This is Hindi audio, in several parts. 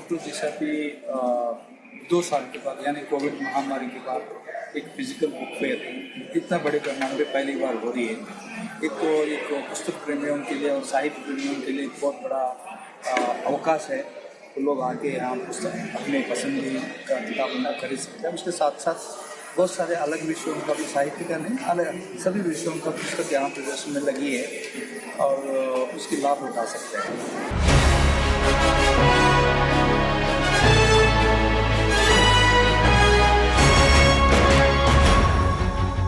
तो जैसा कि 2 साल के बाद यानी कोविड महामारी के बाद एक फिजिकल बुक फेयर इतना बड़े पैमाने पर पहली बार हो रही है। एक पुस्तक प्रेमियों के लिए और साहित्य प्रेमियों के लिए एक बहुत बड़ा अवकाश है। तो लोग आके यहाँ पुस्तक अपने पसंदीदा किताबों को खरीद सकते हैं। उसके साथ साथ बहुत सारे अलग विषयों का भी, साहित्य का नहीं, अलग सभी विषयों का पुस्तक यहाँ प्रदर्शन में लगी है और उसकी लाभ उठा सकते हैं।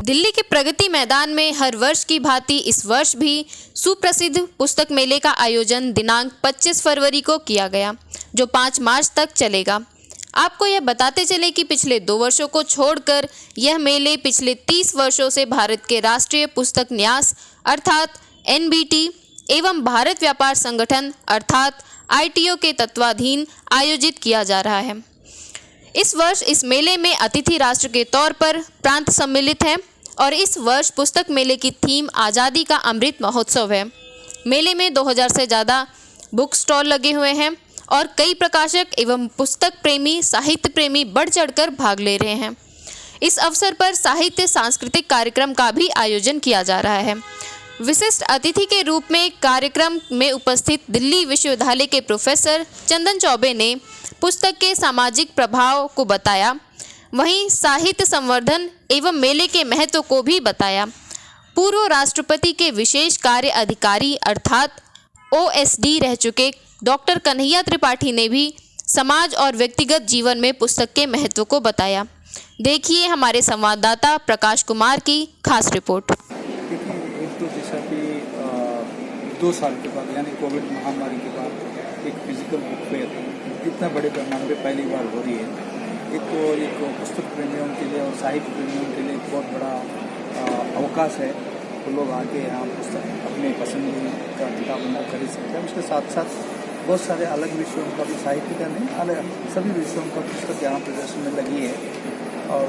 दिल्ली के प्रगति मैदान में हर वर्ष की भांति इस वर्ष भी सुप्रसिद्ध पुस्तक मेले का आयोजन दिनांक 25 फरवरी को किया गया, जो 5 मार्च तक चलेगा। आपको यह बताते चले कि पिछले 2 वर्षों को छोड़कर यह मेले पिछले 30 वर्षों से भारत के राष्ट्रीय पुस्तक न्यास अर्थात NBT एवं भारत व्यापार संगठन अर्थात ITO के तत्वाधीन आयोजित किया जा रहा है। इस वर्ष इस मेले में अतिथि राष्ट्र के तौर पर प्रांत सम्मिलित है और इस वर्ष पुस्तक मेले की थीम आज़ादी का अमृत महोत्सव है। मेले में 2000 से ज़्यादा बुक स्टॉल लगे हुए हैं और कई प्रकाशक एवं पुस्तक प्रेमी, साहित्य प्रेमी बढ़ चढ़कर भाग ले रहे हैं। इस अवसर पर साहित्य सांस्कृतिक कार्यक्रम का भी आयोजन किया जा रहा है। विशिष्ट अतिथि के रूप में कार्यक्रम में उपस्थित दिल्ली विश्वविद्यालय के प्रोफेसर चंदन चौबे ने पुस्तक के सामाजिक प्रभाव को बताया, वहीं साहित्य संवर्धन एवं मेले के महत्व को भी बताया। पूर्व राष्ट्रपति के विशेष कार्य अधिकारी अर्थात OSD रह चुके डॉक्टर कन्हैया त्रिपाठी ने भी समाज और व्यक्तिगत जीवन में पुस्तक के महत्व को बताया। देखिए हमारे संवाददाता प्रकाश कुमार की खास रिपोर्ट। देखिए, एक तो जैसा कि 2 साल के बाद यानी कोविड महामारी के बाद एक फिजिकल बुक फेयर इतना बड़े पैमाने पर पहली बार हो रही है। एक पुस्तक प्रेमियों के लिए और साहित्य प्रेमियों के लिए एक बहुत बड़ा अवकाश है। तो लोग आके यहाँ पुस्तक अपने पसंदीदा किताबों को खरीद सकते हैं। उसके साथ साथ बहुत सारे अलग विषयों का भी, साहित्य का नहीं, अलग सभी विषयों का पुस्तक यहाँ प्रदर्शन में लगी है और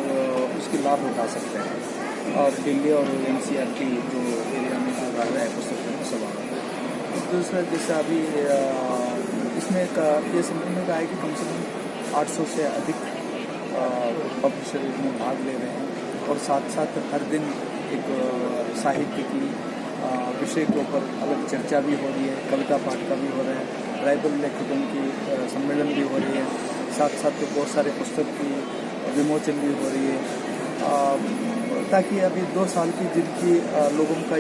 उसकी लाभ उठा सकते हैं। और दिल्ली और NCRT जो एरिया में जो रह रहा है पुस्तक सभा। दूसरा जैसा अभी इसमें ये समझने का है कि कम से कम 800 से अधिक पब्लिशर इसमें भाग ले रहे हैं और साथ साथ हर दिन एक साहित्य की विषय के ऊपर अलग चर्चा भी हो रही है, कविता पाठ का भी हो रहा है, ट्राइबल लेखकों की सम्मेलन भी हो रही है, साथ साथ बहुत सारे पुस्तक की विमोचन भी हो रही है, ताकि अभी 2 साल की जिनकी लोगों का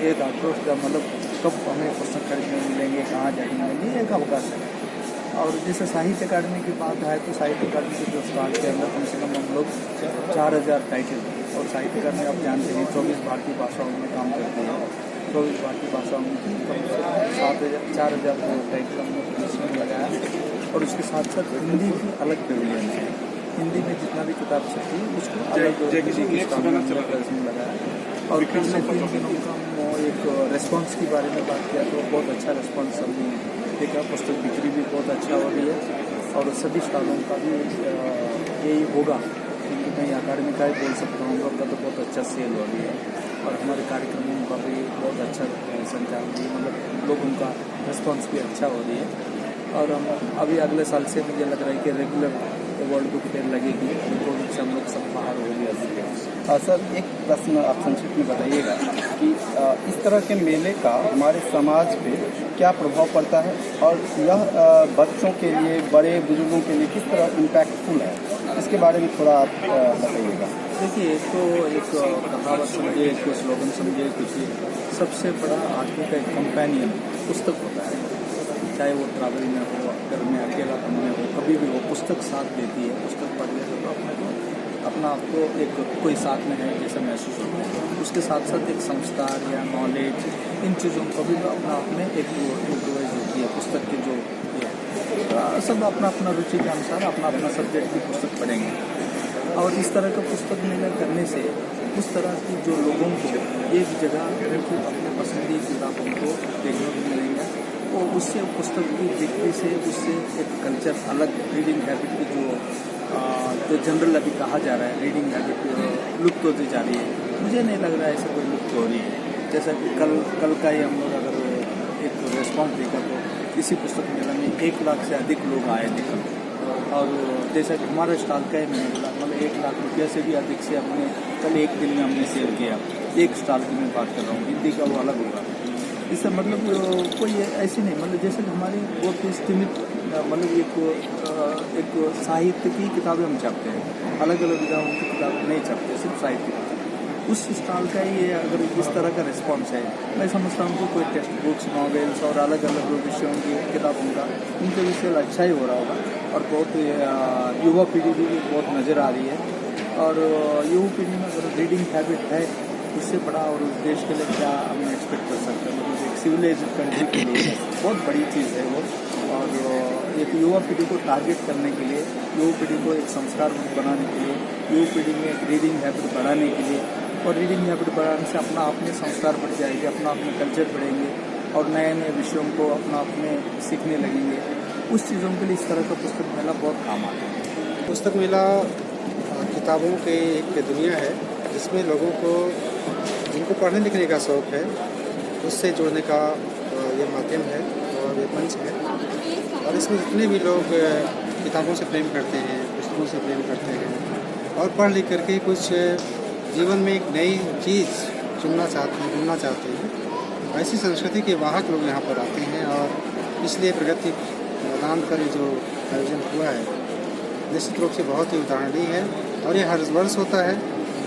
एक आक्रोश का मतलब कब हमें पुस्तक खरीदने मिलेंगे, कहाँ जाके मिलेंगे, एक अवकाश है। और जैसे साहित्य अकादमी की बात है तो साहित्य अकादमी के जो स्टॉल के अंदर कम से कम हम लोग 4000 टाइटल, और साहित्य अकादमी आप जानते हैं 24 भारतीय भाषाओं में काम करते हैं। 24 भारतीय भाषाओं में कम से कम 4000 टाइटल हमने प्रदर्शन में लगाया। और उसके साथ साथ हिंदी की अलग पेविलियन है। हिंदी में जितना भी किताब छपी उसको अलग प्रदर्शन में लगाया। और पिछले 3 दिनों का एक रेस्पॉन्स के बारे में बात किया तो बहुत अच्छा रेस्पॉन्स हमने देखा। पुस्तक बिक्री भी बहुत अच्छा हो रही है और सभी स्टॉलों का भी यही होगा, क्योंकि मैं अकादमी का ही बोल सकता हूँ, हम लोग का तो बहुत अच्छा सेल हो रही है और हमारे कार्यक्रमों का भी बहुत अच्छा संचालन भी, मतलब लोगों का रिस्पॉन्स भी अच्छा हो रही है। और हम अभी अगले साल से मुझे लग रहा है कि रेगुलर वर्ल्ड बुक फेयर लगेगी, तो हम लोग सब बाहर हो गया। सर, एक प्रश्न आप संक्षिप्त में बताइएगा कि इस तरह के मेले का हमारे समाज पे क्या प्रभाव पड़ता है और यह बच्चों के लिए, बड़े बुजुर्गों के लिए किस तरह इम्पैक्टफुल है, इसके बारे में थोड़ा आप बताइएगा। देखिए, तो एक कहावत समझिए, एक स्लोगन समझिए, किसी सबसे बड़ा आदमी का एक कंपेनियन पुस्तक होता है, चाहे वो ट्रैवल में हो, घर में अकेलापन में हो, कभी भी वो पुस्तक साथ देती है। पुस्तक पढ़ लेते तो अपना आपको एक कोई साथ में है जैसा महसूस होता है। उसके साथ साथ एक संस्कार या नॉलेज, इन चीज़ों को भी अपना आप में एक इम्प्रोवाइज होती है। पुस्तक की जो सब अपना अपना रुचि के अनुसार अपना अपना सब्जेक्ट की पुस्तक पढ़ेंगे और इस तरह का पुस्तक मेला करने से उस तरह की जो लोगों को एक जगह उनकी अपने पसंदीदा किताबों को देखने को मिलेंगे, वो उससे पुस्तक की बिक्री से उससे एक कल्चर अलग, रीडिंग हैबिट की जो जनरल अभी कहा जा रहा है, रीडिंग हैबिट लुप्त होती जा रही है। मुझे नहीं लग रहा है ऐसा कोई लुप्त हो रही है। जैसा कि कल का ही हम लोग अगर एक रेस्पॉन्स देखा तो इसी पुस्तक मेला में 1 लाख से अधिक लोग आए थे कल। और जैसा कि हमारा स्टॉल का है, मैंने बोला मतलब 1 लाख रुपये से भी अधिक से हमने कल एक दिन में हमने सेल किया। एक स्टॉल की मैं बात कर रहा हूँ, हिंदी का वो अलग होगा। इससे मतलब कोई ऐसी नहीं, मतलब जैसे कि हमारी बहुत ही सीमित मतलब एक साहित्य की किताबें हम छापते हैं, अलग अलग विधाओं की किताबें नहीं छापते, सिर्फ साहित्य की। उस स्टॉल का ही अगर इस तरह का रिस्पॉन्स है, मैं समझता हूँ कि कोई टेक्स्ट बुक्स, नॉवेल्स और अलग अलग विषयों की किताबों का उनके विषय अच्छा ही हो रहा होगा। और बहुत युवा पीढ़ी भी बहुत नज़र आ रही है। और युवा पीढ़ी में अगर रीडिंग हैबिट है, इससे बड़ा और उस देश के लिए क्या हम एक्सपेक्ट कर सकते हैं। मतलब एक सिविलाइज कंट्री के लिए बहुत बड़ी चीज़ है वो। और एक युवा पीढ़ी को टारगेट करने के लिए, युवा पीढ़ी को एक संस्कार बनाने के लिए, युवा पीढ़ी में एक रीडिंग हैबिट बढ़ाने के लिए, और रीडिंग हैबिट बढ़ाने से अपना अपने संस्कार बढ़ जाएंगे, अपना अपने कल्चर बढ़ेंगे और नए नए विषयों को अपना अपने सीखने लगेंगे। उस चीज़ों के लिए इस तरह का पुस्तक मेला बहुत काम आता है। पुस्तक मेला किताबों की एक दुनिया है जिसमें लोगों को, जिनको पढ़ने लिखने का शौक़ है, उससे जोड़ने का ये माध्यम है और ये मंच है। और इसमें जितने भी लोग किताबों से प्रेम करते हैं, पुस्तकों से प्रेम करते हैं और पढ़ लिख करके कुछ जीवन में एक नई चीज़ चुनना चाहते हैं, ढूंढना चाहते हैं, ऐसी संस्कृति के वाहक लोग यहाँ पर आते हैं। और इसलिए प्रगति मैदान का जो आयोजन हुआ है निश्चित रूप से बहुत ही उदाहरणीय है। और ये हर वर्ष होता है,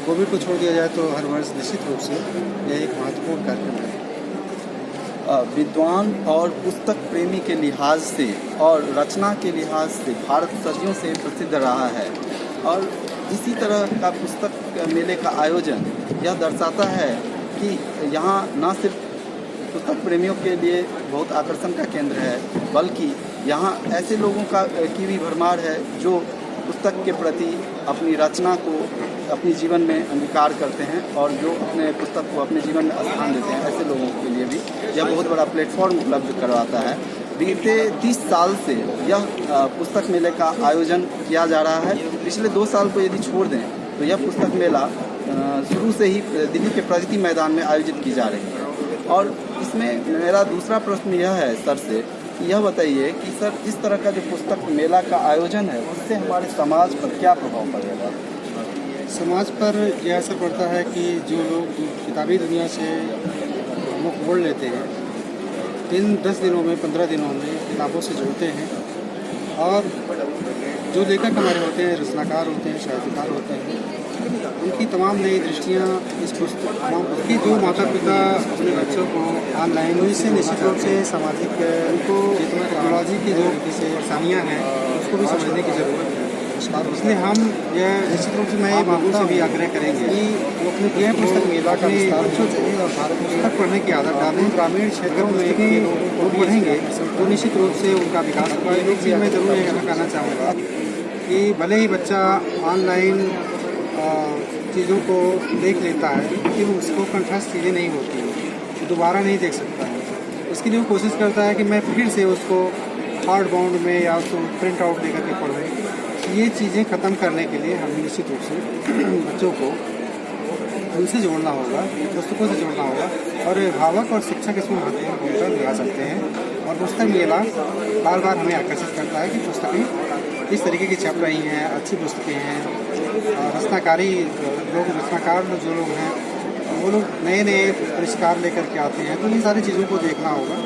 कोविड को छोड़ दिया जाए तो हर वर्ष निश्चित रूप से यह एक महत्वपूर्ण कार्यक्रम है। विद्वान और पुस्तक प्रेमी के लिहाज से और रचना के लिहाज से भारत सदियों से प्रसिद्ध रहा है। और इसी तरह का पुस्तक मेले का आयोजन यह दर्शाता है कि यहाँ न सिर्फ पुस्तक प्रेमियों के लिए बहुत आकर्षण का केंद्र है, बल्कि यहाँ ऐसे लोगों की भी भरमार है जो पुस्तक के प्रति अपनी रचना को अपने जीवन में अंगीकार करते हैं और जो अपने पुस्तक को अपने जीवन में स्थान देते हैं। ऐसे लोगों के लिए भी यह बहुत बड़ा प्लेटफॉर्म उपलब्ध करवाता है। बीते 30 साल से यह पुस्तक मेले का आयोजन किया जा रहा है। पिछले 2 साल को यदि छोड़ दें तो यह पुस्तक मेला शुरू से ही दिल्ली के प्रगति मैदान में आयोजित की जा रही है। और इसमें मेरा दूसरा प्रश्न यह है सर से, यह बताइए कि सर इस तरह का जो पुस्तक मेला का आयोजन है उससे हमारे समाज पर क्या प्रभाव पड़ेगा? समाज पर यह असर पड़ता है कि जो लोग किताबी दुनिया से मुख मोड़ लेते हैं, इन 10 दिनों में 15 दिनों में किताबों से जुड़ते हैं। और जो लेखक हमारे होते हैं, रचनाकार होते हैं, साहित्यकार होते हैं, उनकी तमाम नई दृष्टियाँ इस पुस्तक की, जो माता पिता अपने बच्चों को ऑनलाइन, इससे निश्चित रूप से सामाजिक उनको टेक्नोलॉजी की जो परेशानियाँ हैं उसको भी समझने की ज़रूरत है। इसलिए हम यह निश्चित रूप से मैं ये बाबू से भी आग्रह करेंगे कि वो अपने यह पुस्तक मेला का बच्चों को और भारत पुस्तक पढ़ने की आदत डालें। ग्रामीण क्षेत्रों में के लोग पढ़ेंगे तो निश्चित रूप से उनका विकास होगा। एक चीज़ मैं ज़रूर ये कहना चाहूँगा कि भले ही बच्चा ऑनलाइन चीज़ों को देख लेता है, लेकिन उसको कंठस्थ चीज़ें नहीं होती, दोबारा नहीं देख सकता है। इसके लिए वो कोशिश करता है कि मैं फिर से उसको हार्ड बाउंड में या उसको प्रिंट आउट लेकर के पढ़ूँ। ये चीज़ें ख़त्म करने के लिए हमें निश्चित रूप से बच्चों को उनसे जोड़ना होगा, पुस्तकों से जोड़ना होगा। और अभिभावक और शिक्षक इसमें महत्वपूर्ण भूमिका निभा सकते हैं। और पुस्तक मेला बार बार हमें आकर्षित करता है कि पुस्तकें इस तरीके की छप रही हैं, अच्छी पुस्तकें हैं। रचनाकारी लोग, रचनाकार जो लोग हैं वो लोग नए नए आविष्कार लेकर के आते हैं, तो इन सारी चीज़ों को देखना होगा।